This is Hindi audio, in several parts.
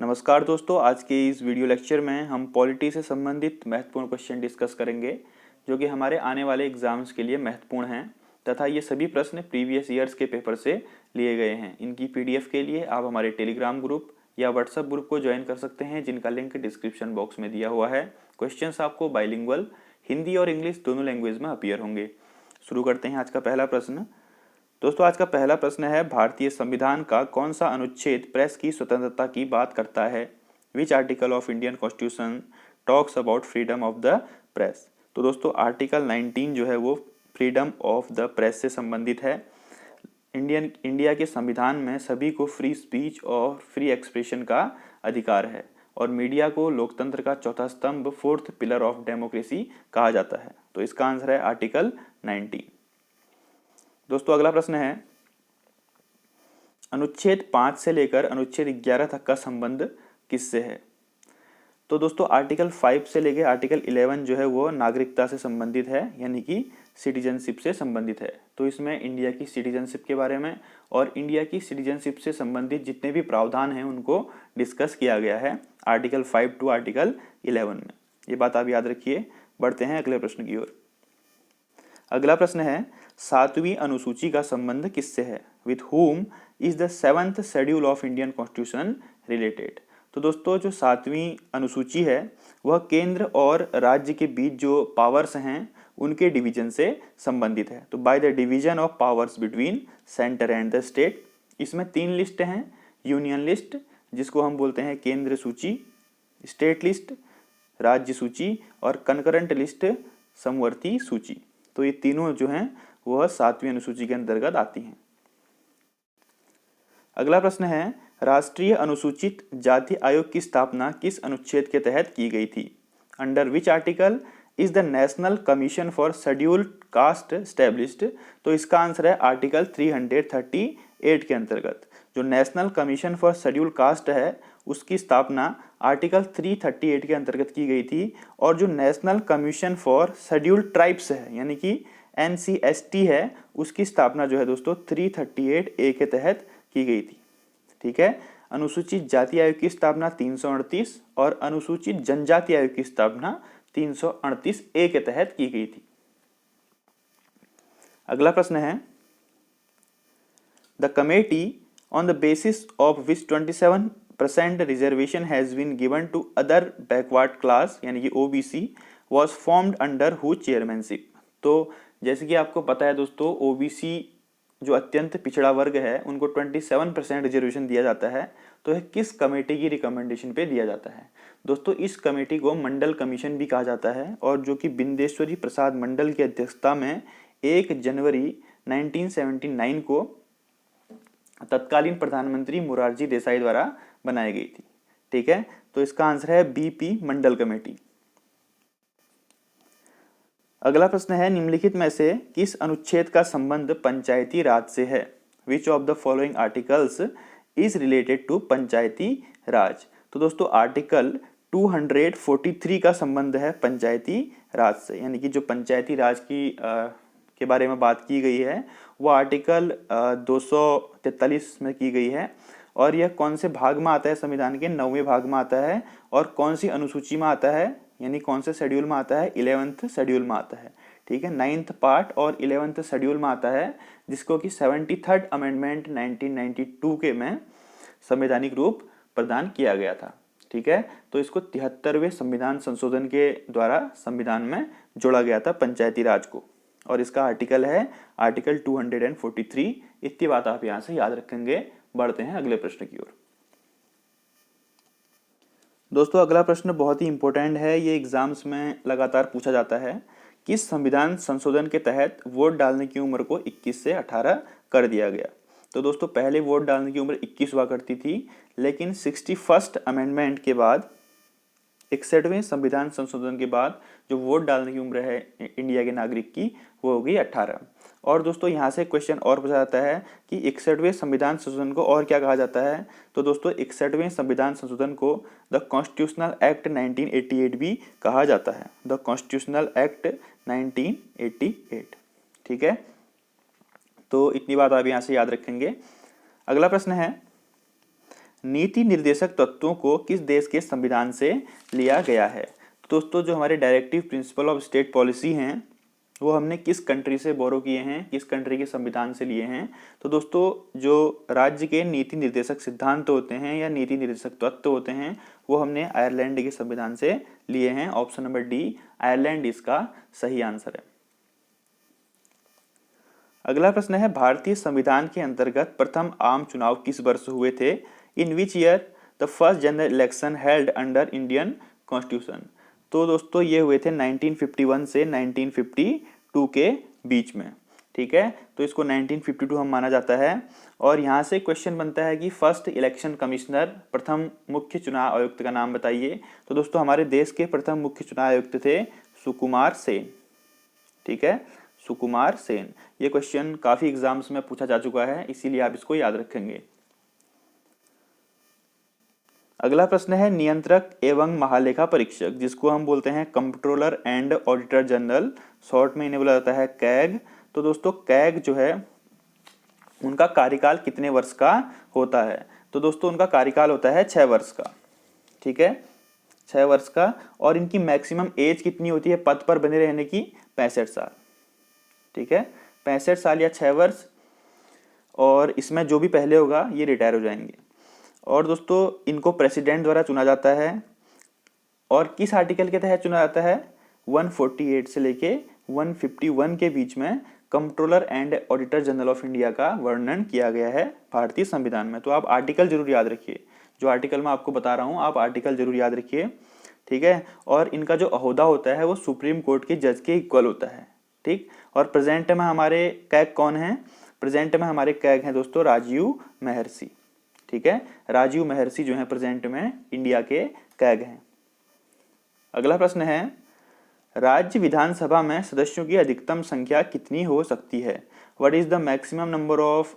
नमस्कार दोस्तों, आज के इस वीडियो लेक्चर में हम पॉलिटी से संबंधित महत्वपूर्ण क्वेश्चन डिस्कस करेंगे जो कि हमारे आने वाले एग्जाम्स के लिए महत्वपूर्ण हैं तथा ये सभी प्रश्न प्रीवियस ईयर्स के पेपर से लिए गए हैं। इनकी पीडीएफ के लिए आप हमारे टेलीग्राम ग्रुप या व्हाट्सएप ग्रुप को ज्वाइन कर सकते हैं जिनका लिंक डिस्क्रिप्शन बॉक्स में दिया हुआ है। क्वेश्चंस आपको बाइलिंगुअल हिंदी और इंग्लिश दोनों लैंग्वेज में अपीयर होंगे। शुरू करते हैं आज का पहला प्रश्न। दोस्तों, आज का पहला प्रश्न है, भारतीय संविधान का कौन सा अनुच्छेद प्रेस की स्वतंत्रता की बात करता है? Which article of Indian constitution talks about freedom of the press? तो दोस्तों आर्टिकल 19 जो है वो फ्रीडम ऑफ द प्रेस से संबंधित है। इंडिया के संविधान में सभी को फ्री स्पीच और फ्री एक्सप्रेशन का अधिकार है और मीडिया को लोकतंत्र का चौथा स्तंभ, फोर्थ पिलर ऑफ डेमोक्रेसी कहा जाता है। तो इसका आंसर है आर्टिकल 19। दोस्तों अगला प्रश्न है, अनुच्छेद 5 से लेकर अनुच्छेद 11 तक का संबंध किससे है? तो दोस्तों आर्टिकल 5 से लेकर आर्टिकल 11 जो है वो नागरिकता से संबंधित है, यानी कि सिटीजनशिप से संबंधित है। तो इसमें इंडिया की सिटीजनशिप के बारे में और इंडिया की सिटीजनशिप से संबंधित जितने भी प्रावधान हैं उनको डिस्कस किया गया है आर्टिकल 5 टू आर्टिकल 11 में। ये बात आप याद रखिए। बढ़ते हैं अगले प्रश्न की ओर। अगला प्रश्न है, 7वीं अनुसूची का संबंध किससे है? With whom is the 7th schedule of Indian constitution related? तो दोस्तों जो 7वीं अनुसूची है वह केंद्र और राज्य के बीच जो पावर्स हैं उनके डिवीजन से संबंधित है। तो by the division of powers between centre and the state. इसमें 3 लिस्ट हैं, यूनियन लिस्ट जिसको हम बोलते हैं केंद्र सूची, स्टेट लिस्ट राज्य सूची और कंकरेंट लिस्ट समवर्ती सूची। तो ये तीनों जो हैं वह 7वीं अनुसूची के अंतर्गत आती हैं। अगला प्रश्न है, राष्ट्रीय अनुसूचित जाति आयोग की स्थापना किस अनुच्छेद के तहत की गई थी? Under which article is the national commission for scheduled caste established? तो इसका आंसर है आर्टिकल 338 के अंतर्गत। जो national commission for scheduled caste है उसकी स्थापना आर्टिकल 338 के अंतर्गत की गई थी और जो national commission for scheduled tribes है यानी कि NCST है उसकी स्थापना जो है दोस्तों 338A के तहत की गई थी। ठीक है, अनुसूचित जाति आयोग की स्थापना 338 और अनुसूचित जनजाति आयोग की स्थापना 338A के तहत की गई थी। अगला प्रश्न है, the committee on the basis of which 27% reservation has been given to other backward class यानी कि OBC was formed under who chairmanship? तो जैसे कि आपको पता है दोस्तों, OBC जो अत्यंत पिछड़ा वर्ग है उनको 27% रिजर्वेशन दिया जाता है। तो यह किस कमेटी की रिकमेंडेशन पे दिया जाता है? दोस्तों इस कमेटी को मंडल कमीशन भी कहा जाता है और जो कि बिंदेश्वरी प्रसाद मंडल की अध्यक्षता में 1 जनवरी 1979 को तत्कालीन प्रधानमंत्री मोरारजी देसाई द्वारा बनाई गई थी। ठीक है, तो इसका आंसर है BP मंडल कमेटी। अगला प्रश्न है, निम्नलिखित में से किस अनुच्छेद का संबंध पंचायती राज से है? Which of the following articles is related to Panchayati Raj? तो दोस्तों आर्टिकल 243 का संबंध है पंचायती राज से, यानी कि जो पंचायती राज की के बारे में बात की गई है वो आर्टिकल 243 में की गई है। और यह कौन से भाग में आता है? संविधान के 9वें भाग में आता है। और कौन सी अनुसूची में आता है यानी कौन से शेड्यूल में आता है? 11th शेड्यूल में आता है। ठीक है, 9th पार्ट और 11th शेड्यूल में आता है जिसको कि 73rd अमेंडमेंट 1992 के में संवैधानिक रूप प्रदान किया गया था। ठीक है, तो इसको 73वें संविधान संशोधन के द्वारा संविधान में जोड़ा गया था पंचायती राज को और इसका आर्टिकल है आर्टिकल 243। इतनी बात आप यहाँ से याद रखेंगे। बढ़ते हैं अगले प्रश्न की ओर। दोस्तों अगला प्रश्न बहुत ही इंपॉर्टेंट है, ये एग्जाम्स में लगातार पूछा जाता है। किस संविधान संशोधन के तहत वोट डालने की उम्र को 21 से 18 कर दिया गया? तो दोस्तों पहले वोट डालने की उम्र 21 हुआ करती थी, लेकिन 61st अमेंडमेंट के बाद 61वें संविधान संशोधन के बाद जो वोट डालने की उम्र है इंडिया के नागरिक की वो हो गई 18। और दोस्तों यहाँ से क्वेश्चन और पूछा जाता है कि 61वें संविधान संशोधन को और क्या कहा जाता है? तो दोस्तों 61वें संविधान संशोधन को द कॉन्स्टिट्यूशनल एक्ट 1988 भी कहा जाता है। The constitutional act 1988। ठीक है, तो इतनी बात आप यहाँ से याद रखेंगे। अगला प्रश्न है, नीति निर्देशक तत्वों को किस देश के संविधान से लिया गया है? दोस्तों जो हमारे directive principle of state policy हैं वो हमने किस कंट्री से बोरो किए हैं, किस कंट्री के संविधान से लिए हैं? तो दोस्तों जो राज्य के नीति निर्देशक सिद्धांत होते हैं या नीति निर्देशक तत्व होते हैं वो हमने आयरलैंड के संविधान से लिए हैं। ऑप्शन नंबर डी, आयरलैंड इसका सही आंसर है। अगला प्रश्न है, भारतीय संविधान के अंतर्गत प्रथम आम चुनाव किस वर्ष हुए थे? In which year the first general election held under Indian constitution? तो दोस्तों ये हुए थे 1951 से 1952 के बीच में। ठीक है, तो इसको 1952 हम माना जाता है। और यहाँ से क्वेश्चन बनता है कि फर्स्ट इलेक्शन कमिश्नर, प्रथम मुख्य चुनाव आयुक्त का नाम बताइए। तो दोस्तों हमारे देश के प्रथम मुख्य चुनाव आयुक्त थे सुकुमार सेन। ठीक है, सुकुमार सेन। ये क्वेश्चन काफी एग्जाम्स में पूछा जा चुका है, इसीलिए आप इसको याद रखेंगे। अगला प्रश्न है, नियंत्रक एवं महालेखा परीक्षक, जिसको हम बोलते हैं controller and auditor general, short में इन्हें बोला जाता है कैग। तो दोस्तों कैग जो है उनका कार्यकाल कितने वर्ष का होता है? तो दोस्तों उनका कार्यकाल होता है 6 वर्ष का। ठीक है, 6 वर्ष का। और इनकी मैक्सिमम एज कितनी होती है पद पर बने रहने की? 65 साल। ठीक है, 65 साल या 6 वर्ष। और इसमें जो भी पहले होगा ये रिटायर हो जाएंगे। और दोस्तों इनको प्रेसिडेंट द्वारा चुना जाता है। और किस आर्टिकल के तहत चुना जाता है? 148 से लेके 151 के बीच में controller and auditor general of India का वर्णन किया गया है भारतीय संविधान में। तो आप आर्टिकल जरूर याद रखिए, जो आर्टिकल मैं आपको बता रहा हूँ आप आर्टिकल जरूर याद रखिए। ठीक है, और इनका जो ओहदा होता है वो सुप्रीम कोर्ट के जज के इक्वल होता है। ठीक, और प्रेजेंट में हमारे कैग कौन है? प्रेजेंट में हमारे कैग हैं दोस्तों राजीव महर्षि। ठीक है, राजीव महर्षि जो है प्रेजेंट में इंडिया के कैग हैं। अगला प्रश्न है, राज्य विधानसभा में सदस्यों की अधिकतम संख्या कितनी हो सकती है? What is the maximum number of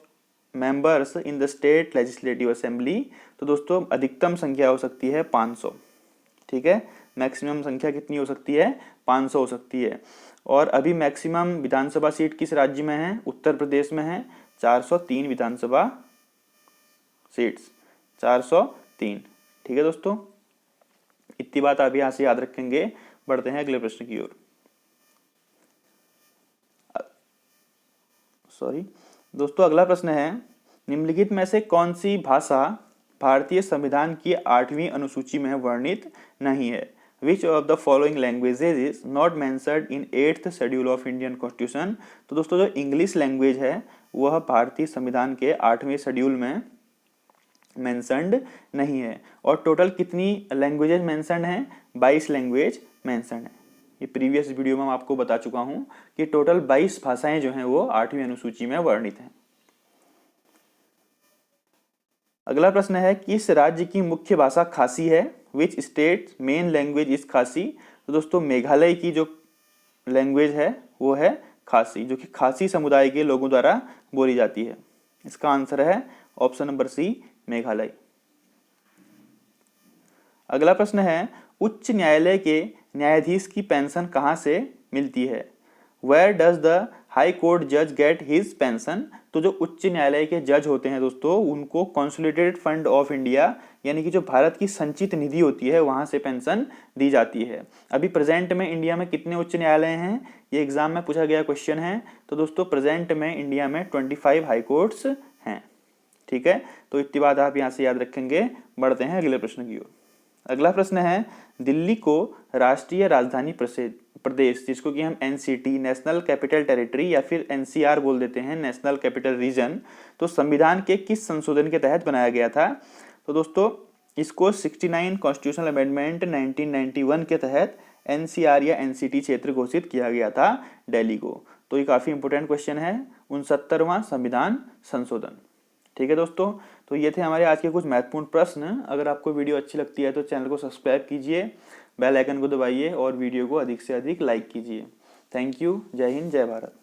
members in the state legislative assembly? तो दोस्तों अधिकतम संख्या हो सकती है 500। ठीक है, मैक्सिमम संख्या कितनी हो सकती है? 500 हो सकती है। और अभी मैक्सिमम विधानसभा सीट किस राज्य में है? उत्तर प्रदेश में है, 403 विधानसभा सीट्स, 403। ठीक है दोस्तों, इतनी बात आप यहां से याद रखेंगे। बढ़ते हैं अगले प्रश्न की ओर। दोस्तों अगला प्रश्न है, निम्नलिखित में से कौन सी भाषा भारतीय संविधान की 8वीं अनुसूची में वर्णित नहीं है? Which of the following languages is not mentioned in 8th schedule of Indian constitution? तो दोस्तों जो इंग्लिश लैंग्वेज है वह भारतीय संविधान के 8वें शेड्यूल में मेंशनड नहीं है। और टोटल कितनी लैंग्वेजेस मेंशनड हैं? 22 लैंग्वेज मेंशनड है। ये प्रीवियस वीडियो में मैं आपको बता चुका हूं कि टोटल 22 भाषाएं जो हैं वो 8वीं अनुसूची में वर्णित हैं। अगला प्रश्न है, किस राज्य की मुख्य भाषा खासी है? Which state main language is खासी? तो दोस्तों मेघालय की जो लैंग्वेज है वो है खासी, जो कि खासी समुदाय के लोगों द्वारा बोली जाती है। इसका आंसर है ऑप्शन नंबर सी, मेघालय। अगला प्रश्न है, उच्च न्यायालय के न्यायाधीश की पेंशन कहां से मिलती है? Where does the high court जज गेट हिज पेंशन? तो जो उच्च न्यायालय के जज होते हैं दोस्तों उनको कंसोलिडेटेड फंड ऑफ इंडिया यानी कि जो भारत की संचित निधि होती है वहां से पेंशन दी जाती है। अभी प्रेजेंट में इंडिया में कितने उच्च न्यायालय हैं? ये एग्जाम में पूछा गया क्वेश्चन है। तो दोस्तों प्रेजेंट में इंडिया में 25 हाई कोर्ट्स हैं। ठीक है, तो इतनी बात आप यहाँ से याद रखेंगे। बढ़ते हैं अगले प्रश्न की ओर। अगला प्रश्न है, दिल्ली को राष्ट्रीय राजधानी प्रदेश, जिसको कि हम एनसीटी नेशनल कैपिटल टेरिटरी या फिर एनसीआर बोल देते हैं, नेशनल कैपिटल रीजन, तो संविधान के किस संशोधन के तहत बनाया गया था? तो दोस्तों इसको 69 कॉन्स्टिट्यूशनल अमेंडमेंट 1991 के तहत एनसीआर या एनसीटी क्षेत्र घोषित किया गया था दिल्ली को। तो ये काफी इंपोर्टेंट क्वेश्चन है, 69वां संविधान संशोधन। ठीक है दोस्तों, तो ये थे हमारे आज के कुछ महत्वपूर्ण प्रश्न। अगर आपको वीडियो अच्छी लगती है तो चैनल को सब्सक्राइब कीजिए, बेल आइकन को दबाइए और वीडियो को अधिक से अधिक लाइक कीजिए। Thank you. जय हिंद, जय भारत।